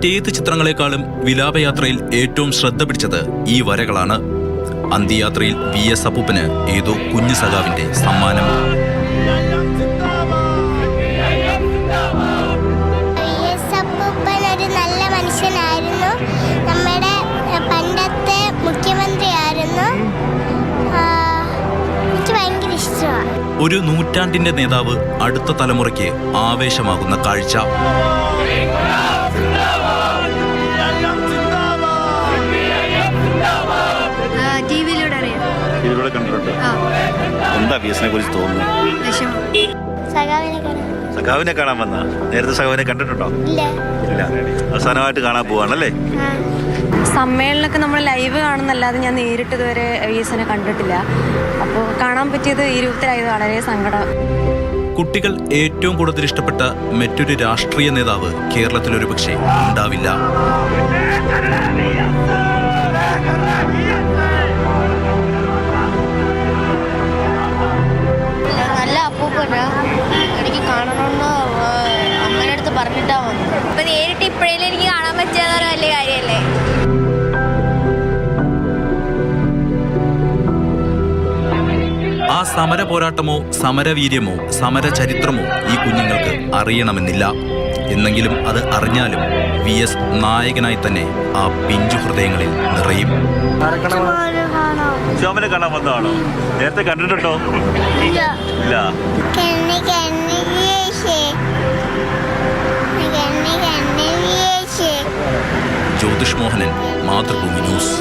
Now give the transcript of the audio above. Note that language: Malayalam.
മറ്റേത് ചിത്രങ്ങളെക്കാളും വിലാപയാത്രയിൽ ഏറ്റവും ശ്രദ്ധ പിടിച്ചത് ഈ വരകളാണ്. അന്ത്യയാത്രയിൽ VS അപ്പൂപ്പന് ഏതോ കുഞ്ഞു സഖാവിന്റെ സമ്മാനം. ഒരു നല്ല മനുഷ്യനായിരുന്നു, നമ്മുടെ പണ്ടത്തെ മുഖ്യമന്ത്രിയായിരുന്നു. എനിക്ക് ഭയങ്കര ഇഷ്ടമാണ്. ഒരു നൂറ്റാണ്ടിന്റെ നേതാവ് അടുത്ത തലമുറയ്ക്ക് ആവേശമാകുന്ന കാഴ്ച. ടിവിയിലൂടെ കണ്ടിട്ടുണ്ട്. എന്താ VSനെ കുറിച്ച് തോന്നുന്നു? സഖാവിനെ കാണാൻ വന്ന നേരത്തെ സഖാവിനെ കണ്ടിട്ടുണ്ടോ? ഇല്ല. അവസാനമായിട്ട് കാണാൻ പോവാണല്ലേ? സമ്മേളനമൊക്കെ നമ്മൾ ലൈവ് കാണുന്നല്ലാതെ ഞാൻ നേരിട്ട് ഇതുവരെ VSനെ കണ്ടിട്ടില്ല. അപ്പോൾ കാണാൻ പറ്റിയത് ഈ രൂപത്തിലായത് വളരെ സങ്കടം. കുട്ടികൾ ഏറ്റവും കൂടുതൽ ഇഷ്ടപ്പെട്ട മറ്റൊരു രാഷ്ട്രീയ നേതാവ് കേരളത്തിലൊരു പക്ഷേ ഉണ്ടാവില്ല. നല്ല അപ്പൂപ്പനാ, എനിക്ക് കാണണമെന്ന് അമ്മയുടെ അടുത്ത് പറഞ്ഞിട്ടാ വന്നു. അപ്പൊ നേരിട്ട് ഇപ്പോഴേലും എനിക്ക് കാണാൻ പറ്റിയെന്ന് വലിയ കാര്യമല്ലേ. ആ സമര പോരാട്ടമോ സമരവീര്യമോ സമര ചരിത്രമോ ഈ കുഞ്ഞുങ്ങൾക്ക് അറിയണമെന്നില്ല. എന്നെങ്കിലും അത് അറിഞ്ഞാലും VS നായകനായി തന്നെ ആ പിഞ്ചു ഹൃദയങ്ങളിൽ നിറയും. ശോഭനെ കാണാൻ വന്നതാണോ? നേരത്തെ കണ്ടിട്ടുണ്ടോ? ഇല്ല. ജ്യോതിഷ് മോഹനൻ, മാതൃഭൂമി ന്യൂസ്.